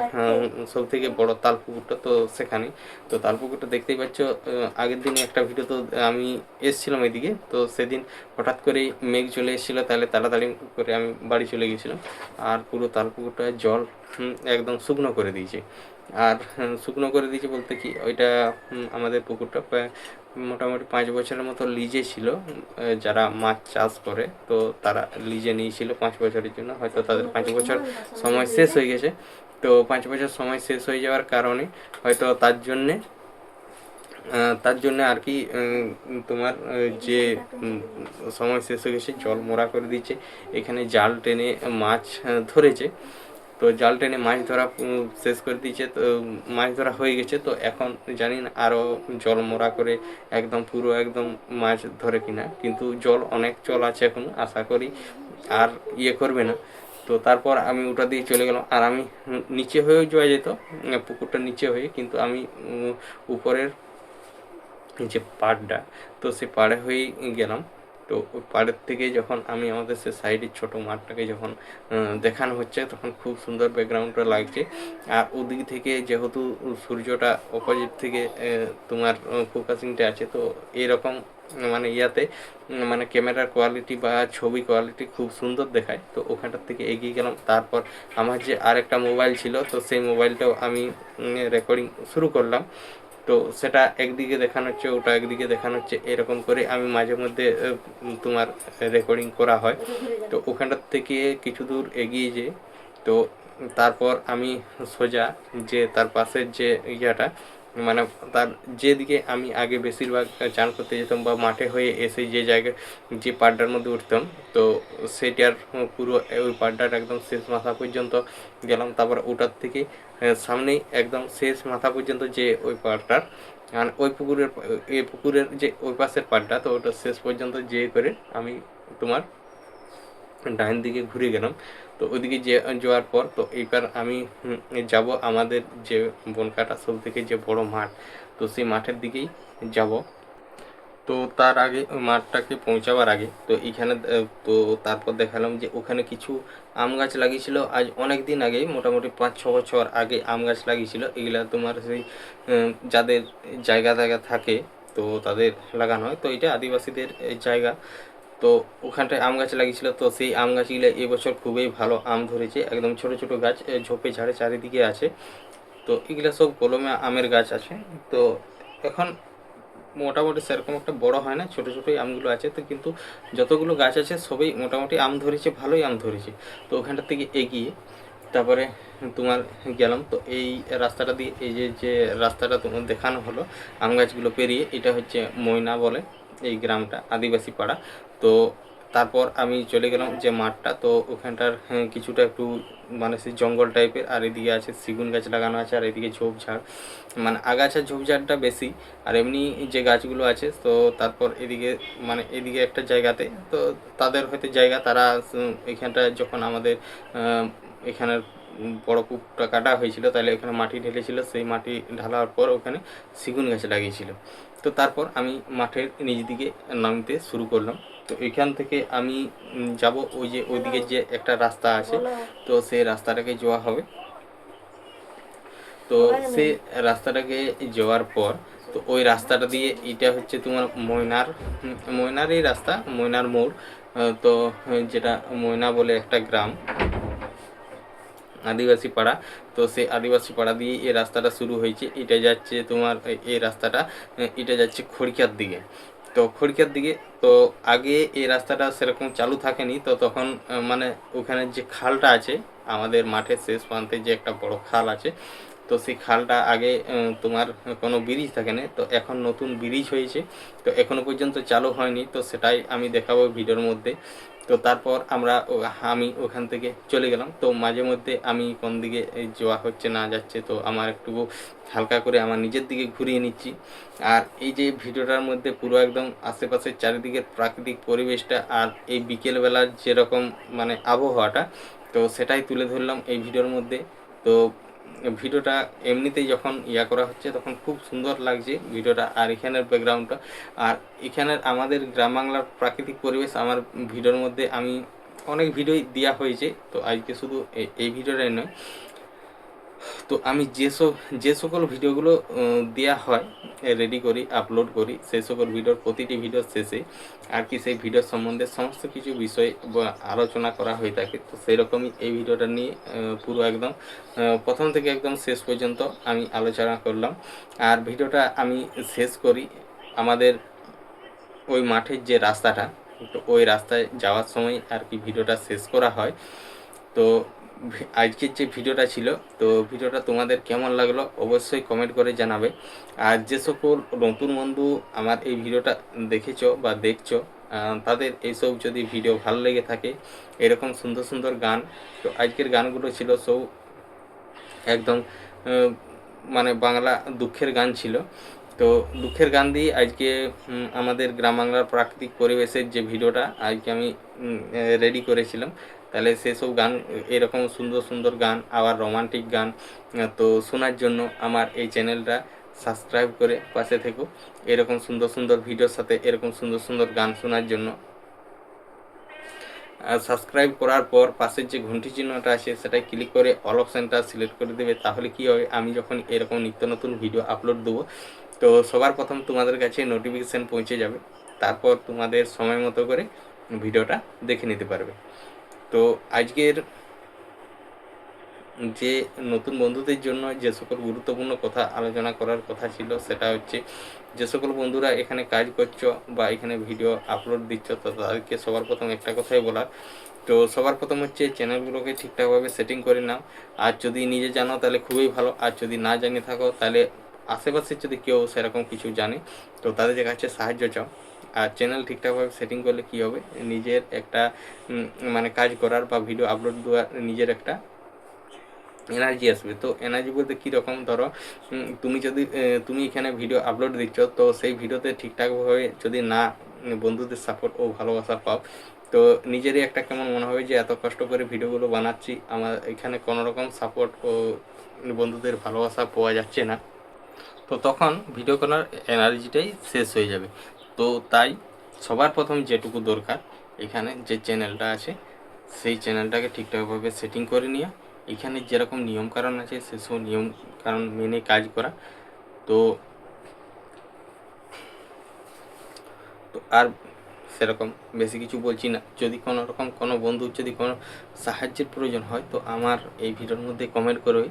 সব থেকে বড় তাল পুকুরটা, তো সেখানে। তো তাল পুকুরটা দেখতেই পাচ্ছ, আগের দিনে একটা ভিডিও তো আমি এসেছিলাম এদিকে, তো সেদিন হঠাৎ করেই মেঘ চলে এসেছিলো, তাহলে তাড়াতাড়ি করে আমি বাড়ি চলে গেছিলাম। আর পুরো তাল পুকুরটা জল একদম শুকনো করে দিয়েছে। আর শুকনো করে দিয়েছে বলতে কি, ওইটা আমাদের পুকুরটা প্রায় মোটামুটি 5 বছরের মতো লিজে ছিল। যারা মাছ চাষ করে, তো তারা লিজে নিয়েছিল 5 বছরের জন্য। হয়তো তাদের 5 বছর সময় শেষ হয়ে গেছে। তো 5 বছর সময় শেষ হয়ে যাওয়ার কারণে হয়তো তার জন্য আর কি তোমার যে সময় শেষ হয়ে গেছে, জল মোরা করে দিচ্ছে। এখানে জাল টেনে মাছ ধরেছে। তো জাল টেনে মাছ ধরা শেষ করে দিয়েছে, তো মাছ ধরা হয়ে গেছে। তো এখন জানি না আরও জল মরা করে একদম পুরো একদম মাছ ধরে কিনা, কিন্তু জল অনেক জল আছে এখন, আশা করি আর ইয়ে করবে না। তো তারপর আমি ওটা দিয়ে চলে গেলাম, আর আমি নিচে হয়েও যাওয়া যেত, পুকুরটা নিচে হয়ে, কিন্তু আমি উপরের যে পাড়টা, তো সেই পাড়ে হয়েই গেলাম। তো ওই পাড়ের থেকে যখন আমি আমাদের সে সাইডের ছোটো মাঠটাকে যখন দেখানো হচ্ছে, তখন খুব সুন্দর ব্যাকগ্রাউন্ডটা লাগছে। আর ওদিক থেকে যেহেতু সূর্যটা অপোজিট থেকে তোমার ফোকাসিংটা আছে, তো এরকম মানে ইয়াতে মানে ক্যামেরার কোয়ালিটি বা ছবি কোয়ালিটি খুব সুন্দর দেখায়। তো ওখানটার থেকে এগিয়ে গেলাম। তারপর আমার যে আরেকটা মোবাইল ছিল, তো সেই মোবাইলটাও আমি রেকর্ডিং শুরু করলাম। তো সেটা একদিকে দেখানো হচ্ছে, ওটা একদিকে দেখানো হচ্ছে, এরকম করে আমি মাঝে মধ্যে তোমার রেকর্ডিং করা হয়। তো ওখানটার থেকে কিছু দূর এগিয়ে যেয়ে, তো তারপর আমি সোজা যে তার পাশের যে ইয়াটা, মানে তার যেদিকে আমি আগে বেশিরভাগ চান করতে যেতাম বা মাঠে হয়ে এসে যে জায়গায় যে পাড়টার মধ্যে উঠতাম, তো সেটার পুরো ওই পাড়টার একদম শেষ মাথা পর্যন্ত গেলাম। তারপর ওটার থেকে সামনেই একদম শেষ মাথা পর্যন্ত যে ওই পাড়টার, মানে ওই পুকুরের যে ওই পাশের পাড়টা, তো ওটা শেষ পর্যন্ত যেয়ে করে আমি তোমার ডাইন দিকে ঘুরে গেলাম। তো ওইদিকে যাওয়ার পর, তো এইবার আমি যাব আমাদের যে বনকাটা সব থেকে যে বড় মাঠ, তো সেই মাঠের দিকেই যাব। তো তার আগে ওই মাঠটাকে পৌঁছাবার আগে, তো এইখানে তো তারপর দেখালাম যে ওখানে কিছু আম গাছ লাগিয়েছিল আজ অনেক দিন আগে, মোটামুটি 5-6 বছর আগে আম গাছ লাগিয়েছিল। এগুলা তোমার সেই যাদের জায়গা থাকে, তো তাদের লাগানো হয়। তো এটা আদিবাসীদের জায়গা। তো ওখানটায় আম গাছ লাগিয়েছিল, তো সেই আম গাছগুলো এবছর খুবই ভালো আম ধরেছে। একদম ছোট ছোট গাছ, ঝোপে ঝাড়ে চারিদিকে আছে। তো এগুলো সব কলমে আমের গাছ আছে। তো এখন মোটামুটি সেরকম একটা বড় হয় না, ছোটো ছোটোই আমগুলো আছে। তো কিন্তু যতগুলো গাছ আছে সবই মোটামুটি আম ধরেছে, ভালোই আম ধরেছে। তো ওখানটার থেকে এগিয়ে তারপরে তোমার গেলাম। তো এই রাস্তাটা দিয়ে, এই যে রাস্তাটা তোমার দেখানো হলো আম গাছগুলো পেরিয়ে, এটা হচ্ছে ময়না বলে এই গ্রামটা, আদিবাসী পাড়া। তো তারপর আমি চলে গেলাম যে মাঠটা, তো ওখানটার কিছুটা একটু মানে সেই জঙ্গল টাইপের, আর এদিকে আছে সেগুন গাছ লাগানো আছে, আর এদিকে ঝোপঝাড়, মানে আগাছা ঝোপঝাড়টা বেশি, আর এমনি যে গাছগুলো আছে। তো তারপর এদিকে মানে এদিকে একটা জায়গাতে, তো তাদের হয়তো জায়গা, তারা এখানটা যখন আমাদের এখানের বড় পুকুরটা কাটা হয়েছিল, তাহলে এখানে মাটি ঢেলেছিল, সেই মাটি ঢালার পর ওখানে সেগুন গাছ লাগিয়েছিল। তো তারপর আমি মাঠের নিচ দিকে নামতে শুরু করলাম। তো এখান থেকে আমি যাব ওই যে ওইদিকে যে একটা রাস্তা আছে, তো সেই রাস্তাটাকে যাওয়া হবে। তো সেই রাস্তাটাকে যাওয়ার পর, তো ওই রাস্তাটা দিয়ে, এটা হচ্ছে তোমার ময়নার এই রাস্তা, ময়নার মোড়। তো যেটা ময়না বলে একটা গ্রাম, আদিবাসী পাড়া। তো সেই আদিবাসী পাড়া দিয়ে এই রাস্তাটা শুরু হয়েছে। এটা যাচ্ছে তোমার এই রাস্তাটা, এটা যাচ্ছে খড়িকার দিকে। তো খড়িকার দিকে, তো আগে এই রাস্তাটা সেরকম চালু থাকেনি। তো তখন মানে ওখানে যে খালটা আছে, আমাদের মাঠের শেষ প্রান্তে যে একটা বড় খাল আছে, তো সেই খালটা আগে তোমার কোনো ব্রিজ থাকে না। তো এখন নতুন ব্রিজ হয়েছে, তো এখনো পর্যন্ত চালু হয়নি। তো সেটাই আমি দেখাবো ভিডিওর মধ্যে। তো তারপর আমি ওখান থেকে চলে গেলাম। তো মাঝে মধ্যে আমি কোন দিকে যাওয়া হচ্ছে না যাচ্ছে, তো আমার একটু হালকা করে আমার নিজের দিকে ঘুরিয়ে নিচ্ছি। আর এই যে ভিডিওটার মধ্যে পুরো একদম আশেপাশের চারিদিকের প্রাকৃতিক পরিবেশটা, আর এই বিকেলবেলার যেরকম মানে আবহাওয়াটা, তো সেটাই তুলে ধরলাম এই ভিডিওর মধ্যে। তো ভিডিওটা এমনিতেই যখন করা হচ্ছে, তখন খুব সুন্দর লাগছে ভিডিওটা, আর এখানের ব্যাকগ্রাউন্ডটা, আর এখানের আমাদের গ্রাম বাংলার প্রাকৃতিক পরিবেশ আমার ভিডিওর মধ্যে আমি অনেক ভিডিও দেওয়া হয়েছে। তো আজকে শুধু এই ভিডিওটাই নয়, তো আমি যে সকল ভিডিওগুলো দেওয়া হয়, রেডি করি, আপলোড করি, সেই সকল ভিডিওর প্রতিটি ভিডিওর শেষে আর কি সেই ভিডিওর সম্বন্ধে সমস্ত কিছু বিষয় আলোচনা করা হয়ে থাকে। তো সেই রকমই এই ভিডিওটা নিয়ে পুরো একদম প্রথম থেকে একদম শেষ পর্যন্ত আমি আলোচনা করলাম। আর ভিডিওটা আমি শেষ করি আমাদের ওই মাঠের যে রাস্তাটা, তো ওই রাস্তায় যাওয়ার সময় আর কি ভিডিওটা শেষ করা হয়। তো আজকের যে ভিডিওটা ছিল, তো ভিডিওটা তোমাদের কেমন লাগলো অবশ্যই কমেন্ট করে জানাবে। আর যে সকল নতুন বন্ধু আমার এই ভিডিওটা দেখেছো বা দেখছো, তাদের এইসব যদি ভিডিও ভালো লেগে থাকে, এরকম সুন্দর সুন্দর গান, তো আজকের গানগুলো ছিল সব একদম মানে বাংলা দুঃখের গান ছিল। তো দুঃখের গান দিয়ে আজকে আমাদের গ্রাম বাংলার প্রাকৃতিক পরিবেশের যে ভিডিওটা আজকে আমি রেডি করেছিলাম, তাহলে সেসব গান, এরকম সুন্দর সুন্দর গান, আবার রোমান্টিক গান, তো শোনার জন্য আমার এই চ্যানেলটা সাবস্ক্রাইব করে পাশে থেকো। এরকম সুন্দর সুন্দর ভিডিওর সাথে এরকম সুন্দর সুন্দর গান শোনার জন্য সাবস্ক্রাইব করার পর পাশের যে ঘন্টি চিহ্নটা আছে সেটাই ক্লিক করে অল অপশানটা সিলেক্ট করে দেবে। তাহলে কি হবে, আমি যখন এরকম নিত্য নতুন ভিডিও আপলোড দেবো, তো সবার প্রথম তোমাদের কাছে নোটিফিকেশান পৌঁছে যাবে। তারপর তোমাদের সময় মতো করে ভিডিওটা দেখে নিতে পারবে। তো আজকের যে নতুন বন্ধুদের জন্য যে সকল গুরুত্বপূর্ণ কথা আলোচনা করার কথা ছিল, সেটা হচ্ছে যে সকল বন্ধুরা এখানে কাজ করছো বা এখানে ভিডিও আপলোড দিচ্ছ, তো তাদেরকে সবার প্রথম একটা কথাই বলার, তো সবার প্রথম হচ্ছে চ্যানেলগুলোকে ঠিকঠাকভাবে সেটিং করে নাও। আর যদি নিজে জানো তাহলে খুবই ভালো, আর যদি না জেনে থাকো তাহলে আশেপাশে যদি কেউ সেরকম কিছু জানে তো তাদের কাছে সাহায্য চাও। আর চ্যানেল ঠিকঠাকভাবে সেটিং করলে কী হবে, নিজের একটা মানে কাজ করার বা ভিডিও আপলোড দেওয়ার নিজের একটা এনার্জি আসবে। তো এনার্জি বলতে কীরকম, ধরো তুমি এখানে ভিডিও আপলোড দিচ্ছ, তো সেই ভিডিওতে ঠিকঠাকভাবে যদি না বন্ধুদের সাপোর্ট ও ভালোবাসা পাও, তো নিজেরই একটা কেমন মনে হবে যে এত কষ্ট করে ভিডিওগুলো বানাচ্ছি, আমার এখানে কোনো রকম সাপোর্ট ও বন্ধুদের ভালোবাসা পাওয়া যাচ্ছে না, তো তখন ভিডিও করার এনার্জিটাই শেষ হয়ে যাবে। তো তাই সবার প্রথম যেটুকু দরকার, এখানে যে চ্যানেলটা আছে সেই চ্যানেলটাকে ঠিকঠাকভাবে সেটিং করে নিয়ে এখানে যেরকম নিয়মকানুন আছে সেসব নিয়মকানুন মেনে কাজ করা। তো আর সেরকম বেশি কিছু বলছি না। যদি কোনো রকম কোনো বন্ধুর যদি কোনো সাহায্যের প্রয়োজন হয়, তো আমার এই ভিডিওর মধ্যে কমেন্ট করবে,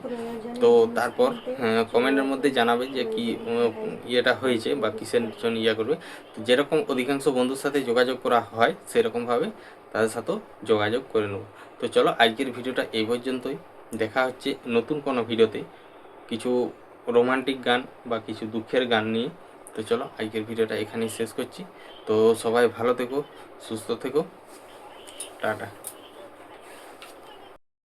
তো তারপর কমেন্টের মধ্যে জানাবে যে কি ইয়েটা হয়েছে বা কিসের জন্য করবে। তো যেরকম অধিকাংশ বন্ধুর সাথে যোগাযোগ করা হয় সেরকমভাবে তাদের সাথেও যোগাযোগ করে নেব। তো চলো আজকের ভিডিওটা এই পর্যন্তই, দেখা হচ্ছে নতুন কোনো ভিডিওতে কিছু রোমান্টিক গান বা কিছু দুঃখের গান নিয়ে। তো চলো আজকের ভিডিওটা এখানেই শেষ করছি। তো সবাই ভালো থেকো, সুস্থ থেকো, টাটা।